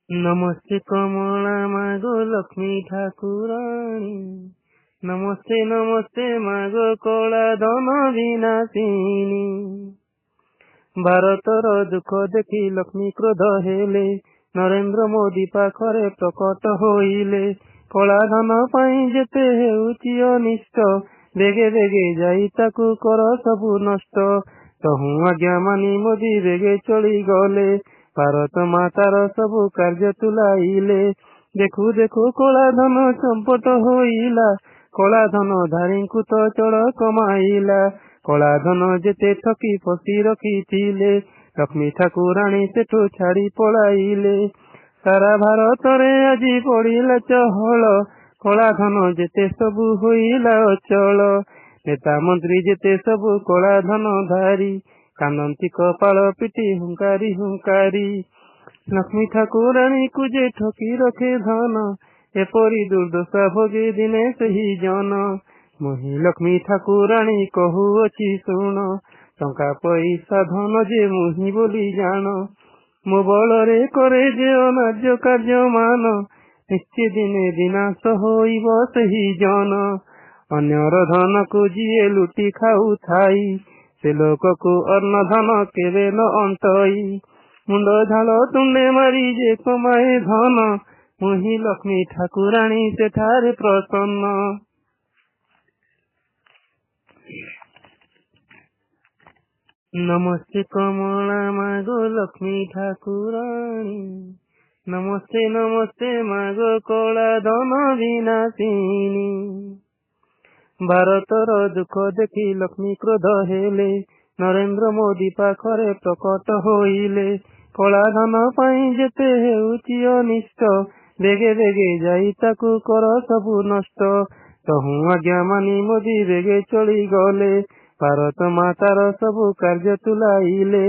नमस्ते कमला मागो लक्ष्मी ठाकुराणी। नमस्ते नमस्ते मागो कला धन विनाशिनी। भारतर दुख देखी लक्ष्मी क्रोध हेले, नरेंद्र मोदी पाखरे प्रकट होइले। कला धन पाई जेते हेउची अनिष्ट, बेगे बेगे जाई ताकू कर सबु नष्ट। तहु आज्ञा मानी मोदी बेगे चली गले, भारत मातार सबु कार्य तुलाइले। देखु देखु कला धन चंपट होइला, कला धन धारी तो चढ़ कमाइला। कला धन जेते ठकी फसी रखिथिले, लक्ष्मी ठाकुराणी सेठु छाड़ी पलाइले। सारा भारत रे आजी पड़िला चहल, कला धन जेते सबु होइला अचल। नेता मंत्री जेते सबु कला धन धारी, कानंती कपाल पिटी हुंकारी हुंकारी। लक्ष्मी ठाकुराणी को जे ठकी रखे धन, एपरी दुर्दशा भोगे दिने सही जन। मुही लक्ष्मी ठाकुराणी कहुअछि शुण, टंका पैसा धन जे मुही बोली जान। मो बलरे करे जे अनार्य कार्य मान, निश्चय दिने विनाश होइब सही जन। अन्यर धन को जिए लुटी खाऊ थाई, से लोक को अन्न धन केवे न अंतई। मुंड झाल तुंडे मारी जे कमाए धन, मुही लक्ष्मी ठाकुराणी सेठारे प्रसन्न। नमस्ते कमला मागो लक्ष्मी ठाकुराणी। नमस्ते नमस्ते मागो कला धन विनाशिनी। भारतर दुख देखी लक्ष्मी क्रोध हेले, नरेंद्र मोदी पाखरे प्रकट होइले। कला धन पाई जेते हेउची अनिष्ट, बेगे बेगे जाई ताकू कर सबु नष्ट। तहु आज्ञा मानी मोदी बेगे चली गले, भारत मातार सबु कार्य तुलाइले।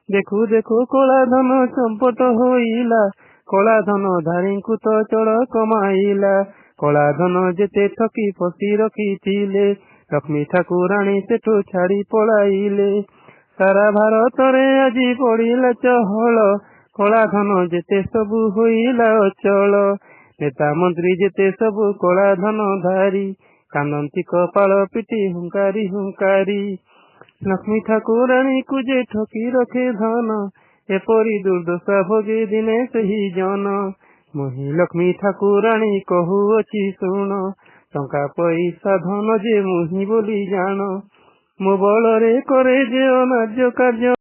देखु देखु कला धन चंपट होइला, कला धन धारी तो चढ़ कमाइला। कला धन जेते ठकी फसी रखिथिले, लक्ष्मी ठाकुराणी सेठु छाड़ी पलाइले। सारा भारत रे आजी पड़िला चहल, कला धन जेते सबु होइला अचल। नेता मंत्री जेते सबु कला धन धारी, कानंती कपाल पिटी हुंकारी हुंकारी। लक्ष्मी ठाकुराणी को जे ठकी रखे धन, एपरी दुर्दशा भोगे दिने सही जन। मुही लक्ष्मी ठाकुराणी कहुअछि शुण, टंका पैसा धन जे मुही बोली जान। मो बलरे करे जे अनार्य कार्य